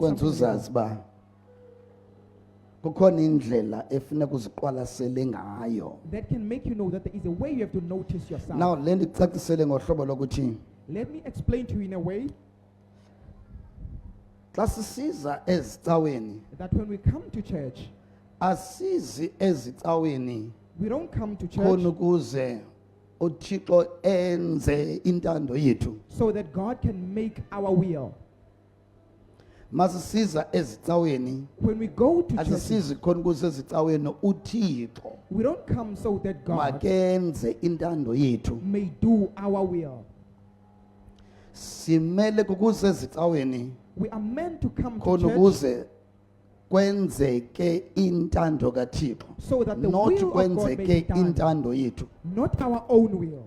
kwenza uzazi ba kukhona indlela efuneka uziqwalasele ngayo. that can make you know that there is a way you have to notice yourself. Now le ndicacisele ngohlobo lokuthi Let me explain to you in a way xa sisiza ezicaweni that when we come to church, asizi ezicaweni we don't come to khona church ukuze uThixo enze intando yethu. so that God can make our will. Masisiza ezicaweni When we go to church, asisizi khona ukuze ezicaweni uThixo we don't come so that God makenze intando yethu. may do our will. Simele kukuze ezicaweni We are meant to come to khona church ukuze kwenzeke intando kaThixo, so that the not will of God may be kwenzeke done, intando yethu. not our own will.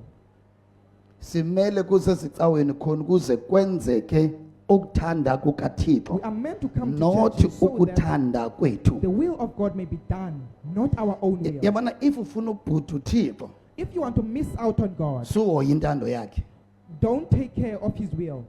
Simele kuze ezicaweni khona ukuze kwenzeke ukuthanda kukaThixo, We are meant to come to not church so that ukuthanda kwethu. the will of God may be done, not our own will. Yabona if ufuna ubhuda uThixo If you want to miss out on God, suhoya intando yakhe. don't take care of His will.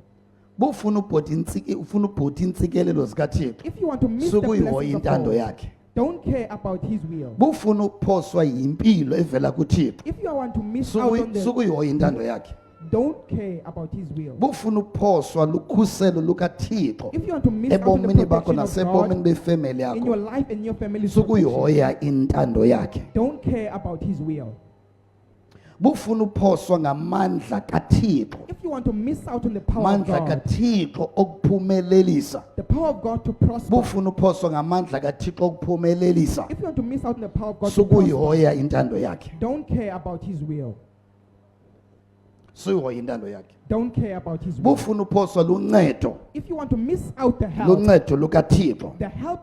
Bufuna ubhuda intsikelelo zikaThixo If you want to miss the sukuyihoya blessings of intando God, yakhe. don't care about His will. Bufuna uphoswa yimpilo evela kuThixo If you want to miss out on the, sukuyihoya intando yakhe. don't care about His will. Bufuna uphoswa lukhuselo lukaThixo If you want to miss out on the ebomini bakho protection of nasebomini God befamily in your yakho life and your family's protection, sukuyihoya intando yakhe. don't care about His will. Bufuna uphoswa ngamandla kaThixo, If you want to miss out on the power of amandla God, kaThixo okuphumelelisa. the power of God to prosper. Bufuna uphoswa ngamandla kaThixo okuphumelelisa If you want to miss out on the power of God to prosper, sukuyihoya intando yakhe. don't care about His will. Suyihoya intando yakhe. Don't care about His will. Bufuna uphoswa luncedo, If you want to miss out the help lukaThixo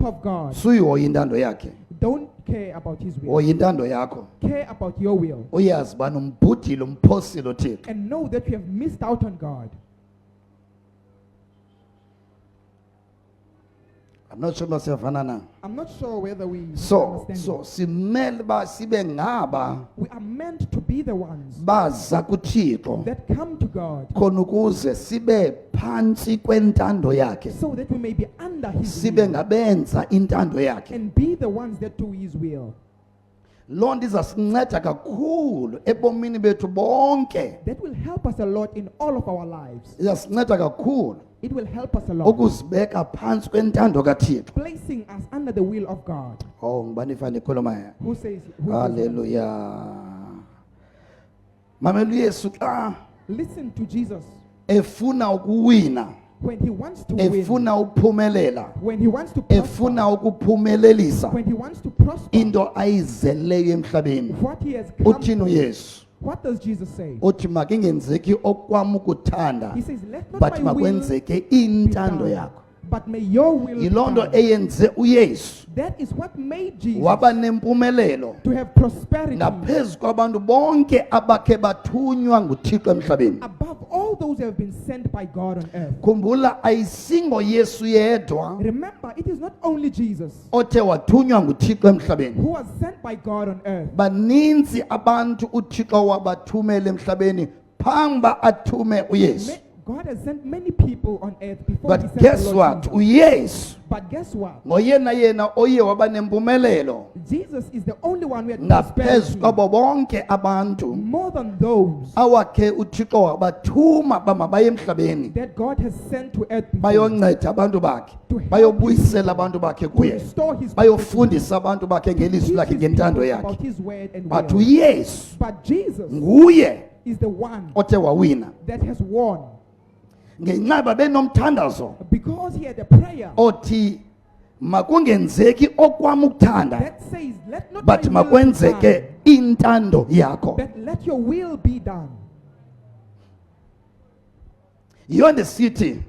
of God, suyihoya intando yakhe. don't care about His will. Hoya intando yakho. Care about your will. Uyazi bani umbhudile umphosile uThixo. And know that you have missed out on God. I'm not sure siyafana na. I'm not sure whether we So understand. simele ba sibe ngaba We are meant to be the ones baza kuThixo that come to God khona ukuze sibe phansi kwentando yakhe. so that we may be under His Sibe will ngabenza intando yakhe. and be the ones that do His will. Loo nto izasinceda kakhulu ebomini bethu bonke. That will help us a lot in all of our lives. Izasinceda kakhulu It will help us a lot, ukuzibeka phansi kwentando kaThixo. placing us under the will of God. Oh ngibani fanele khuluma. Who says? Who says that? Hallelujah. Mamela uYesu xa Listen to Jesus. efuna ukuwina, When He wants to win, efuna ukuphumelela, when He wants to prosper, efuna ukuphumelelisa when He wants to prosper, into ayizeleyo emhlabeni. what He has come Uthini for. uYesu? What does Jesus say? Uthi makingenzeki okwam ukuthanda, He says, let not but my will makwenzeke be intando done, yakho. but may your will be Yiloo nto done. eyenze uYesu That is what made Jesus waba nempumelelo to have prosperity naphezu kwabantu bonke abakhe bathunywa nguThixo emhlabeni. above all those who have been sent by God on earth. Khumbula ayisingo Yesu yedwa Remember, it is not only Jesus othe wathunywa nguThixo emhlabeni. who was sent by God on earth. Baninzi abantu uThixo wabathumela emhlabeni phambi ba athume uYesu. God has sent many people on earth before He But sent guess the Lord what? Jesus. uYesu But guess what? ngoyena yena oye waba nempumelelo Jesus is the only one who had ngaphezu prosperity kwabo bonke abantu more than those awakhe uThixo wabathuma bamabaye emhlabeni that God has sent to earth before, bayonceda abantu bakhe, to help bayobuyisela abantu bakhe to kuye, restore His bayofundisa abantu bakhe ngelizwi teach lakhe His ngentando people yakhe. about His word and But will. uYesu But Jesus nguye is the one othe wawina that has won ngenxa benomthandazo because He had a prayer othi makungenzeki okwam ukuthanda, that says, let not but my will be makwenzeke done, intando yakho. but let your will be done. Yonke ndisithi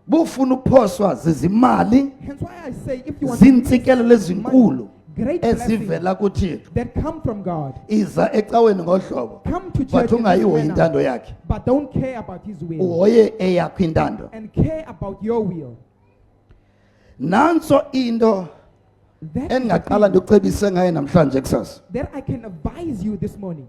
bufuna uphoswa zizimali, Hence why I say, if you want to zintsikelelo ezinkulu great blessings ezivela kuThixo, that come from God, iza ecaweni ngohlobo, come to but church in this ungayihoyi manner, intando yakhe, but don't care about His will uhoye eyakho intando. and care about your will. Nanso into That is the endingaqala thing ndicebise ngayo namhlanje kusasa. that I can advise you this morning.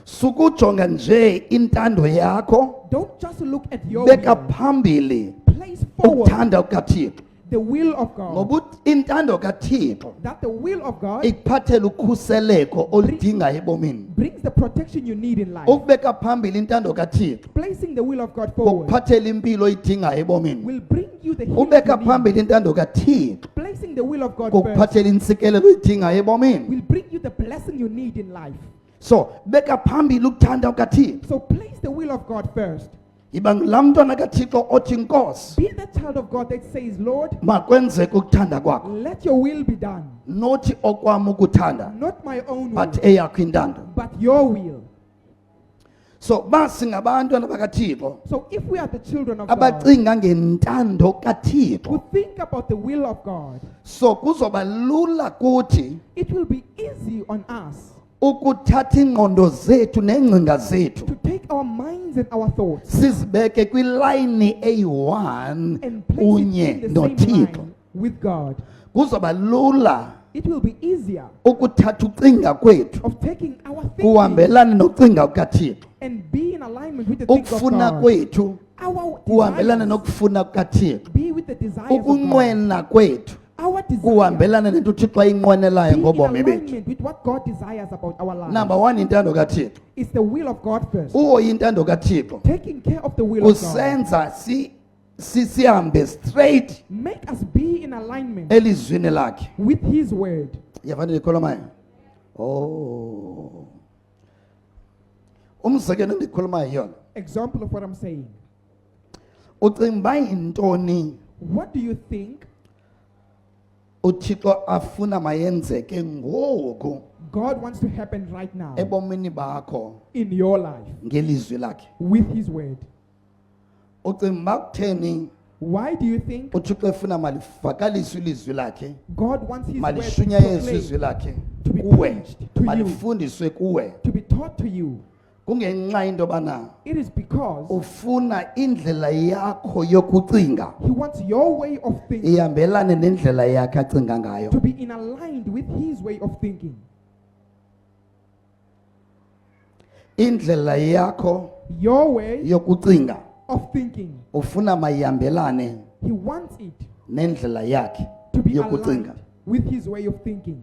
Sukujonga nje intando yakho, Don't just look at your beka will. phambili place forward ukuthanda kukaThixo the will of God. ngoba intando kaThixo That the will of God ikuphathela ukhuseleko oludingayo ebomini brings the protection you need in life. ukubeka phambili intando kaThixo Placing the will of God forward ukuphathela impilo oyidingayo ebomini will bring you the healing ubeka you need. phambili intando kaThixo Placing the will of God first ukuphathela insikelelo oyidingayo ebomini will bring you the blessing you need in life. so beka phambili ukuthanda kaThixo So place the will of God first. yiba ngulaa mntwana kaThixo othi Nkosi Be the child of God that says, Lord, makwenzeke ukuthanda kwakho let your will be done. nothi okwami ukuthanda Not my own will, but eyakho intando but your will. so basingabantu bakaThixo So if we are the children of God abacinga ngentando kaThixo who think about the will of God, so kuzoba lula kuthi it will be easy on us ukuthatha ingqondo zethu neengcinga zethu to take our minds and our thoughts sizibeke kwilayini eyi-1 and place kunye it in the same noThixo line with God. kuzoba lula It will be easier ukuthatha ucinga kwethu of taking our thinking kuhambelane nocinga kukaThixo and be in alignment with the things of ukufuna God. kwethu Our kuhambelane desires nokufuna kukaThixo be with the desires of God. ukunqwena kwethu Our desire kuhambelane nento uThixo ayinqwenelayo be in ngobomi bethu alignment with what God desires about our lives. number 1 intando kaThixo It's the will of God first. uhoya intando kaThixo Taking care of the will of God. kusenza sihambe straight Make us be in alignment elizwini lakhe with His word. yavana ndikhulumayo oh umzekelo endikhulumayo yona Example of what I'm saying. ucinga uba yintoni What do you think uThixo afuna mayenzeke ngoku God wants to happen right now ebomini bakho in your life ngelizwi lakhe with His word? ucinga uba kutheni Why do you think uThixo efuna malivakaliswe ilizwi lakhe God wants His word to be malishunyayezwe izwi proclaimed, lakhe to be kuwe preached to you, malifundiswe kuwe to be taught to you? kungenxa into yobana It is because ufuna indlela yakho yokucinga He wants your way of thinking ihambelane nendlela yakhe acinga ngayo to be in aligned with His way of thinking. indlela yakho Your way yokucinga of thinking, ufuna mayihambelane He wants it nendlela yakhe to be yokucinga aligned with His way of thinking.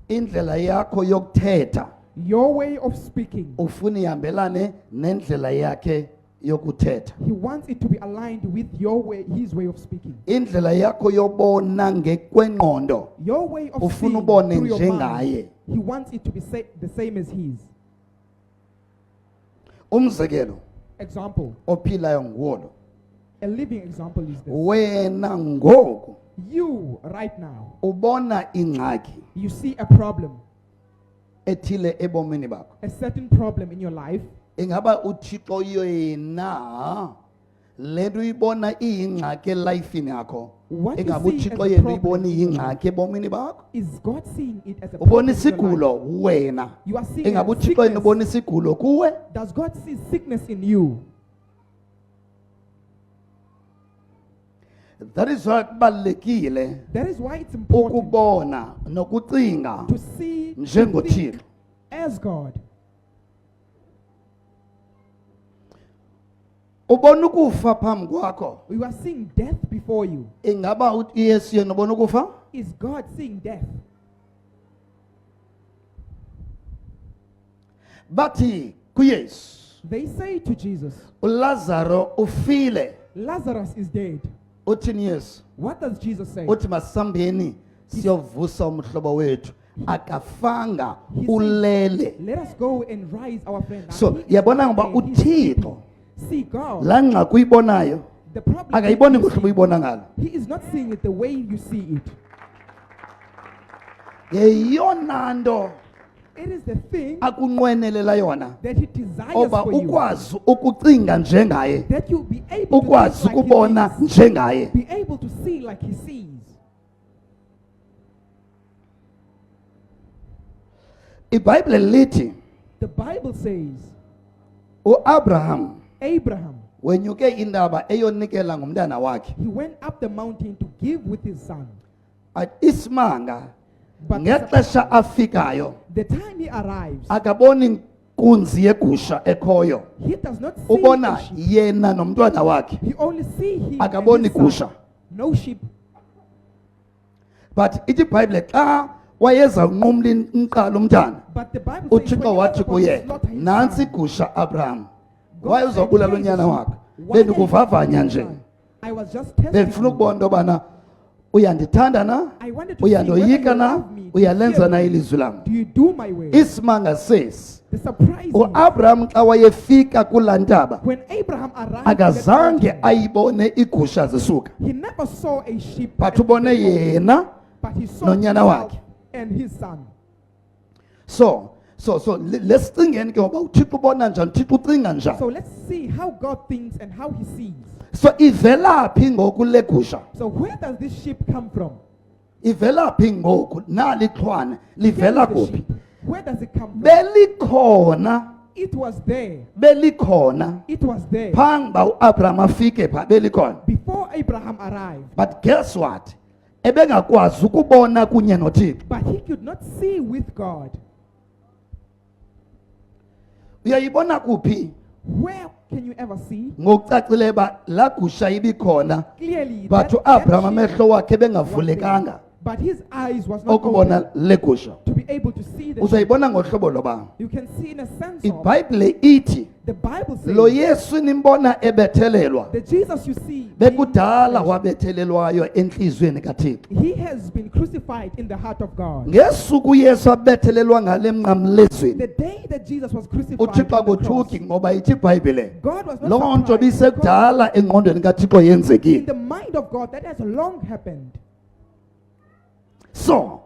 indlela yakho yokuthetha Your way of speaking, ufuna ihambelane nendlela yakhe yokuthetha He wants it to be aligned with your way, His way of speaking. indlela yakho yobona ngekwengqondo Your way of ufuna seeing ubone through your njengaye mind, He wants it to be the same as His. umzekelo Example, ophilayo nguwo a living example is this. wena ngoku You, right now, ubona ingxaki you see a problem, ethile ebomini bakho a certain problem in your life. ingaba uThixo yena lento uyibona iyingxaki elifini yakho What you ingaba see uThixo as a yena problem uyibona in your iyingxaki ebomini bakho Is God seeing it as a ubona problem in your life? isigulo wena You are seeing ingaba a uThixo yena sickness. ubona isigulo kuwe Does God see sickness in you? that is why kubalekile That is why it's important ukubona nokucinga to see, to njengoThixo think as God. ubona ukufa phambi kwakho You are seeing death before you. ingaba uYesu yena ubona ukufa Is God seeing death? bathi kuYesu They say to Jesus, uLazaro ufile Lazarus is dead. uthini Yesu What does Jesus say? uthi masambeni siyovusa umhlobo wethu akafanga He said, ulele Let us go and rise our friend. Now, so he is yabona not ngoba dead, he is sleeping. uThixo See God. la ngxaki uyibonayo The problem akayiboni is ngohlobo uyibona ngalo he is not seeing it the way you see it. yeyona nto It is the thing akunqwenelela yona that he desires oba for you. ukwazi ukucinga njengaye That you be able to ukwazi think like ukubona he thinks. njengaye Be able to see like he sees. iBhayibhile lithi The Bible says uAbraham Abraham, wenyuke indaba eyonikela ngomntana wakhe he went up the mountain to give with his son. isimanga But ngexesha afikayo the time he arrives, akaboni inkunzi yegusha ekhoyo He does not see ubona a sheep. yena nomntwana wakhe He only see him and akaboni his son. gusha. No sheep. But ithi iBhayibhile xa wayeza unqumla inqala umntana But the Bible says, uthixo when wathi he was about to kuye slaughter his nantsi son, igusha Abraham God waye said, uzobulala "Here is the unyana sheep. wakhe Why did you bendikuvavanya slaughter nje your son?" I was just testing bendifuna you. ukubona into yobana uyandithanda na I wanted to see whether uyandoyika you na love me. Do you uyalenza fear na me? ilizwi lam Do you do my way? isimanga says The surprise is, uAbraham xa wayefika kulaa ntaba when Abraham arrived, at that akazange mountain, ayibone igusha zisuka he never saw a sheep, but at ubone the mountain, yena but he saw nonyana himself wakhe. and his son. so lesicingeni ke ngoba uthixo ubona njani uthixo ucinga njani So let's see how God thinks and how he sees. so ivelaphi ngoku le gusha So where does this sheep come from? ivelaphi ngoku nali xhwana Where livela is the kuphi sheep? Where does it come from? belikhona It was there. belikhona It was there. phambi uba uAbraham afike pha belikhona Before Abraham arrived. but guess what ebengakwazi ukubona kunye nothixo But he could not see with God. uyayibona kuphi Where can you ever see? ngokucacileyo uba laa gusha ibikhona Clearly, but that uAbraham sheep amehlo wakhe was there. bengavulekanga But his eyes was not okubona open le gusha to be able to see the sheep. uzayibona ngohlobo loba You can see in a sense of, iBhayibhile ithi the Bible lo says, Yesu nimbona ebethelelwa the Jesus you see, bekudala wabethelelwayo enhlizweni kaThixo he has been crucified in the heart of God. ngesuku uYesu abethelelwa ngale The mnqamlezweni day that Jesus was crucified uThixo on the cross, akuthuki ngoba ithi iBhayibhile God was not loo nto surprised because bisekudala engqondweni kaThixo in yenzekile the mind of God that has long happened. so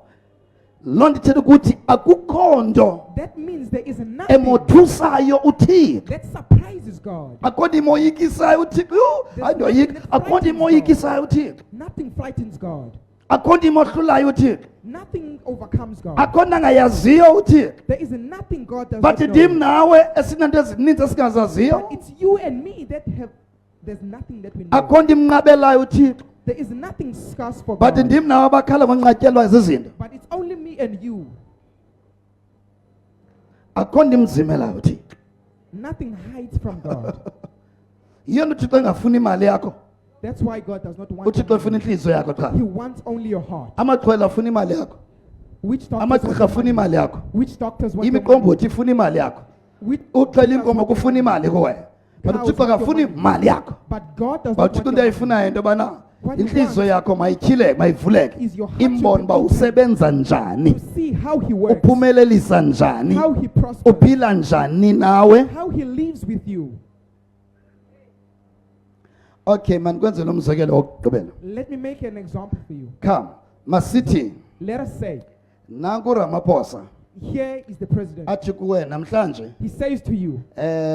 loo nto ithetha ukuthi akukho nto That means there is nothing emothusayo uThixo that surprises God. akho nto imoyikisayo uThixo hayi ndoyika akho nto imoyikisayo uThixo Nothing frightens God. akho nto imohlulayo uThixo Nothing overcomes God. akho nto angayaziyo uThixo There is nothing God does but not ndim know. nawe esinento ezininzi esingazaziyo But it's you and me that have, there's nothing that we know. akho nto imnqabelayo uThixo There is nothing scarce for but God. ndim nawe abakhala banqatyelwa zizinto But it's only me and you. akho nto imzimelayo uThixo Nothing hides from God. yiyo nto uThixo engafuni imali yakho That's why God does not want uThixo your efuna money. intliziyo yakho qha He wants only your heart. amaxhwele afuna imali yakho Which doctors amagqirha want your afuna money? imali yakho Which doctors want your money? imiqombothi ifuna imali yakho Which uxhela doctors inkomo want your kufuna money? imali kuwe but Cows uThixo want your akafuni money. imali yakho But God does but not uThixo want into your money. ayifunayo into yobana What he intliziyo wants yakho mayityhileke mayivuleke is your heart to imbone be uba open usebenza njani to see how he works, uphumelelisa njani how he prospers, uphila njani nawe how he lives with you. okay mandikwenzele umzekelo wokugqibela Let me make an example for you. come masithi Let us say, nanku uRamaphosa here is the president. athi kuwe namhlanje He says to you,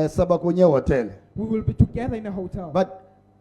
saba kunye ehotele we will be together in a hotel. but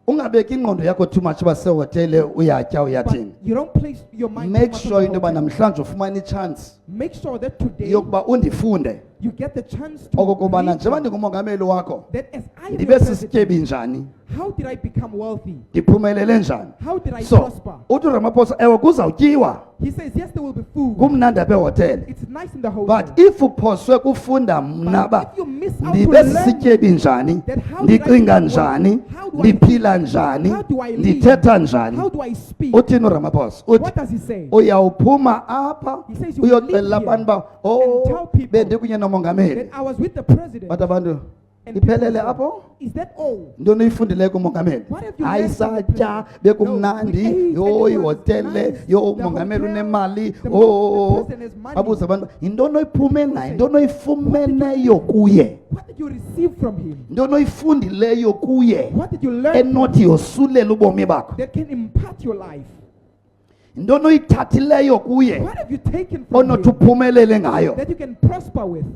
ungabeki ingqondo yakho too much uba sehotele uyatya But uyathini you don't place your mind too make much sure on the into yoba hotel. namhlanje ufumana ichance Make sure that today yokuba undifunde you get the chance to okokubana read njengoba ndingumongameli wakho that as I am ndibe your sisityebi president, njani how did I become wealthy? ndiphumelele njani How did I so prosper? uthi uRamaphosa ewe kuzawutyiwa He says, yes, there will be food. kumnandi apha ehotele It's nice in the hotel. but if uphoswe kufunda mna But ba if you miss out to ndibe learn sisityebi njani that how did I ndicinga become njani wealthy? How do I ndiphila think? njani How do I live? ndithetha njani How do I speak? uthini uRamaphosa uthi What does he say? uyawuphuma apha He says you will uyoxelela live abantu ba here oh and tell people bendikunye nomongameli That I was with the president. but abantu And people iphelele say, apho is that all? ntoni uyifundileyo kumongameli What have you hayi learned from the satya president? bekumnandi No, we ate yo and it was ihotele nice. yo The umongameli hotel, unemali the president has money. babuze abantu yintoni oyiphumenayo say, yintoni oyifumeneyo kuye What did you receive from him? yintoni oyifundileyo kuye What did you learn from enothi him yosulela ubomi bakho that can impact your life? yintoni oyithathileyo kuye What have you taken from onothi him uphumelele ngayo that you can prosper with?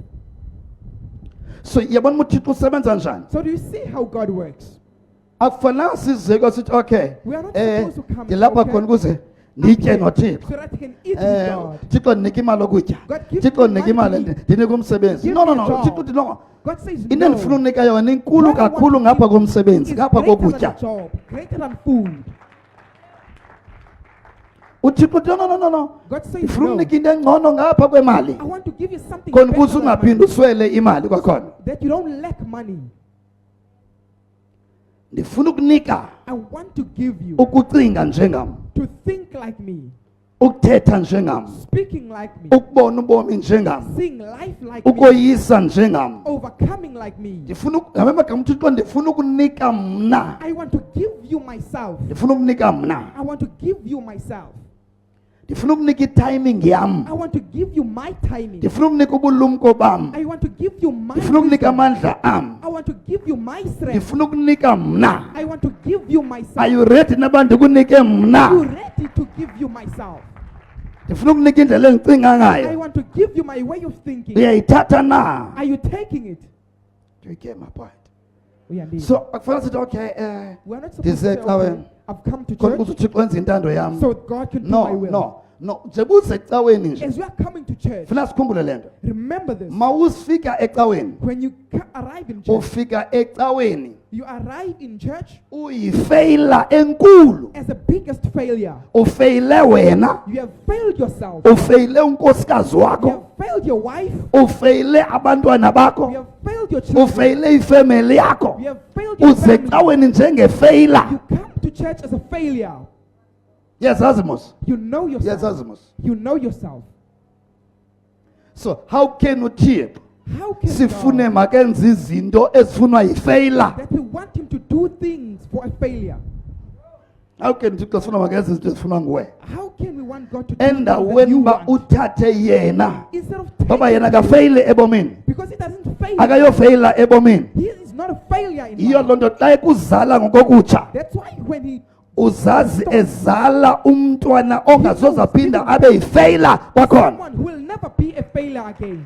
so yabona uthixo usebenza njani So do you see how God works? akufanelanga sizeke sithi okay We are not eh supposed to come, ndilapha okay? khona ukuze nditye Okay, nothixo so that you can eat with God. thixo ndinika imali okutya God gives thixo me ndinika money imali to eat. ndinika umsebenzi Give no no me a no job. thixo uthi no God says into no. endifuna unika yona inkulu What I want kakhulu to ngapha give komsebenzi is ngapha greater than kokutya a job, greater than food. uthixo uthi no God says, ndifuna no. unika into engcono ngapha kwemali I want to give you something khona better ukuze than ungaphindi money, uswele imali kwakhona. that you don't lack money. Ndifuna ukunika I want to give you ukucinga njengam, to think like me, ukuthetha njengam, speaking like me, ukubona ubomi njengam, seeing life like me, ukoyisa njengam. overcoming like me. Ndifuna ngamanye amagama uthixo ndifuna ukunika mna, I want to give you myself. ndifuna ukunika mna, I want to give you myself. ndifuna ukunika itiming yam, I want to give you my timing. ndifuna ukunika ubulumko bam, I want to give you my ndifuna ukunika wisdom. amandla am, I want to give you my strength. ndifuna ukunika mna. I want to give you myself. Are you ready naba ndikunike Are you mna? ready to give you myself? Ndifuna ukunika indlela endicinga I ngayo. want to give you my way of thinking. Uyayithatha na? Are you taking it? Do you get my point? We are indeed. So akufanele sithi okay We are not supposed to ndize say, ecaweni okay, I've come to khona church ukuze uthixo wenze intando yam. so God can do my No, will. no nje buze ecaweni nje As you are coming to church, funa sikhumbule le nto. remember this. Mawusifika ecaweni When you arrive in church, ufika ecaweni you arrive in church uyifeyila enkulu, as the biggest failure. ufeyile wena, You have failed yourself. ufeyile unkosikazi You have wakho, failed your wife. ufeyile abantwana You bakho, have failed your children. ufeyile ifemeli yakho. You have failed your Uze family. ecaweni njengefeyila. You come to church as a failure. Yazazi mos, You know yourself. yazazi mos. You know yourself. So how can uthixo How can sifune God makenze izinto ezifunwa yifeyila? that we want him to do things for a failure? How can uthixo sifuna makenze izinto ezifunwa nguwe? How can we want God to do things that Endaweni you ba want? uthathe yena, Instead of baba taking yena him, kafeyile ebomini, because he doesn't fail. akayofeyila ebomini. He is not a failure in Iyo life. loo nto xa ekuzala ngokokutsha That's why when he uzazi ezala umntwana ongasoze aphinda abe yifeyila kwakhona. someone who will never be a failure again.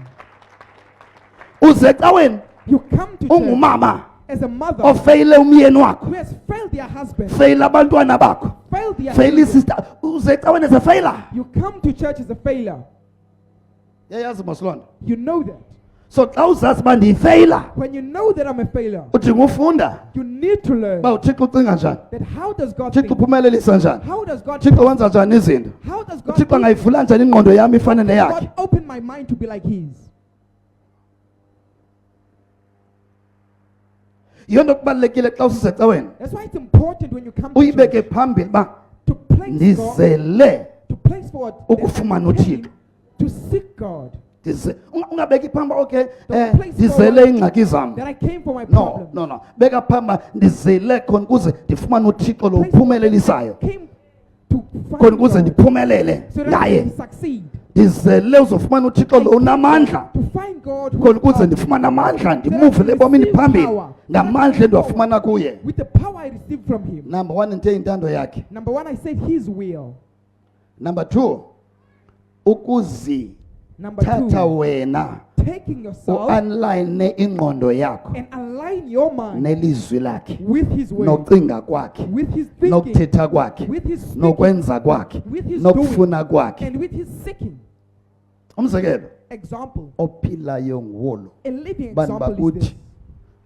Uze ecaweni You come to church ungumama as a mother ofeyile umyeni wakho, who has failed their husband, feyila abantwana bakho, failed their feyila children. isister. Uze ecaweni ezefeyila. You come to church as a failure. Yayazi mos loo nto. You know that. So xa uzazi uba ndiyifeyila When you know that I'm a failure, udinga ufunda you need to learn uba uthixo ucinga njani, that how does God uthixo think? uphumelelisa njani, How does God uthixo wenza njani izinto, How does God uthixo think? angayivula njani ingqondo yam ifane God neyakhe. open my mind to be like his. Yiyo nto kubalulekile xa usisecaweni That's why it's important when you come to uyibeke church phambili uba to place God, ndizele to place forward that ukufumana I came uThixo. to seek God, ungabeki phamba okay Don't place ndizele forward iingxaki zam. that I came for my No, problem. no beka phamba ndizele khona ukuze ndifumane uthixo lo Place forward that I uphumelelisayo, came to khona find ukuze God, ndiphumelele so that I ngaye. can succeed. Ndizele uzofumana uthixo lo unamandla, To find God who khona is ukuze powerful. ndifumane amandla ndimuvele ebomini phambili ngamandla endiwafumana kuye. With the power I received from him. Number 1 nte intando yakhe. Number one, I said his will. Number 2 ukuzithatha Number two, wena taking yourself ualign ingqondo yakho and align your mind nelizwi lakhe, with his way, nocinga kwakhe, with his thinking, nokuthetha kwakhe, with his speaking, nokwenza kwakhe, with his nokufuna doing, kwakhe. and with his seeking. Umzekelo Example, ophilayo nguwolo, a living bantu example is this. bakuthi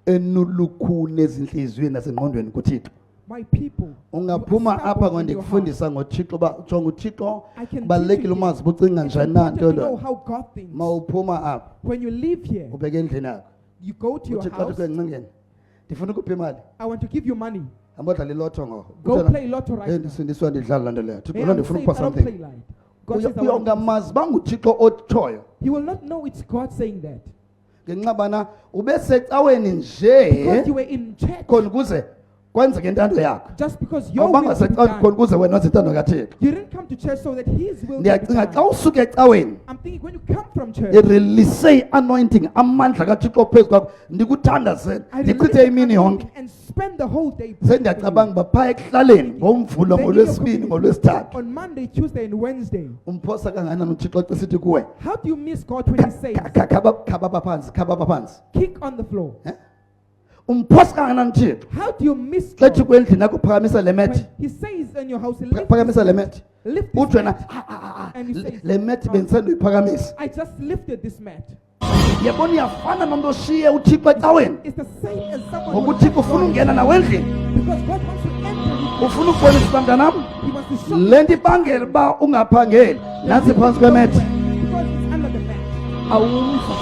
enulukhuni ezinhliziyweni nasengqondweni kuThixo. My people, Ungaphuma you are apha stubborn in your ngondikufundisa ngoThixo ba jonga uThixo I can kubalulekile teach you umazi ucinga It's njani na important to know ntoni. how God thinks. Mawuphuma apha When you leave here, ubheke endlini yakho, you go to your uThixo house. athi kuncingeni ndifuna ukuphi imali, I want to give you money. ambodlala ilotho ngo Go play lotto right now. ndisindiswa ndidlala laa nto leyo. Hey, Thixo I'm ndifuna saved, ukupha I don't something. play light. God says I want to- Uyongamazi banguThixo otshoyo You will not know it's God saying that. ngenxa bana ube secaweni nje Because you were in church, khona ukuze kwenzeke intando yakho. just because your Awubanga will will be secaweni khona done. ukuze wena wenze intando kaThixo. You didn't come to church so that his will will be Ndiyacinga xa done. usuke ecaweni I'm thinking when you come from church, irelease anointing amandla kaThixo phezu kwakho ndikuthandazele I ndichithe release imini the yonke. anointing and spend the whole day. Sendiyacabanga uba phaa ekuhlaleni ngomvulo Then in your ngolwesibini community, ngolwesithathu on Monday, Tuesday, and Wednesday, umphosa kangakanani uThixo xa sithi kuwe how do you miss God when He says, khaba phansi kick on the floor? umphosa kangakanani uThixo How do you miss xa God ethi kwendlini yakho phakamisa le methi, when He says in your house, lift phakamisa le this methi, mat, lift this uthi wena mat. And he says, le methi bendisanduyiphakamisa. I just lifted this mat. Yabona iyafana nomntu oshiye uThixo ecaweni It's the same as someone who ngokuthi left ufuna God ungena nawe endlini Because God wants to enter with ufuna ukubona isibamntanam you. He wants to show le nto ibangela uba ungaphangeli nantsi phantsi kwemethi because it's under the mat. awumva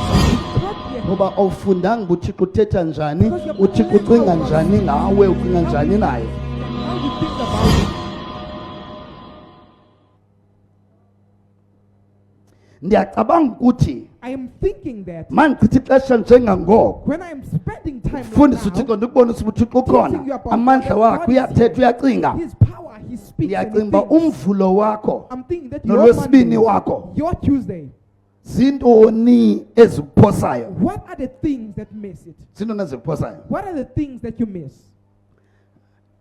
Not yet. ngoba awufundanga uba uthixo uthetha njani uthixo ucinga njani ngawe ucinga njani naye How you think about it. ndiyacabanga ukuthi I am thinking that ma ndichitha ixesha njengangoko when I am spending time fundisa like uthixo now, ndikubonisa uba uthixo ukhona teaching you about amandla God, wakhe God is uyathetha here. uyacinga His power, He speaks. And he ndiyacinga uba thinks. umvulo wakho I'm thinking that your nolwesibini Monday, wakho your Tuesday, zintoni ezikuphosayo what are the things that miss it? zintoni ezikuphosayo What are the things that you miss?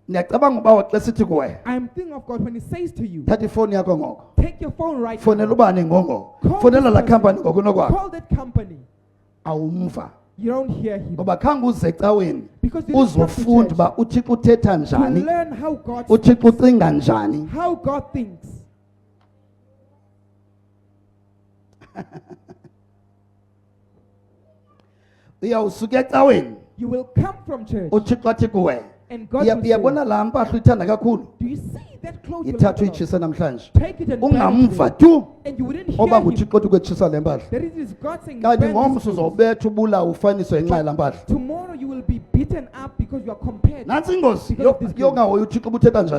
ndiyacabanga uba xa sithi kuwe I'm thinking of God when He says to you, thatha ifowuni yakho ngoko take your phone right fonela now. ubani ngongoko Call fonela this laa person. khampani ngokunokwakho Call that company. awumva You don't hear Him. ngoba khange uze caweni Because you didn't come to uzofunda church uba uthixo uthetha to njani learn how God uthixo speaks, ucinga njani how God thinks. uyawusuka ecaweni You will come from church uthixo athi kuwe and God will say, uyabona laa mpahla uyithanda kakhulu do you see that clothes you ithatha like a lot? uyitshise namhlanje Take it and burn it ungamva today. tu And you wouldn't hear oba Him. nguthixo othi kwetshisa le mpahla That it is God saying, kanti burn ngomso this clothes. uzobetha ubulawa ufaniswe ngenxa yalaa mpahla Tomorrow you will be beaten up because you are compared. nantsi ingozi Because of this yongahoyi uthixo ubuthetha njani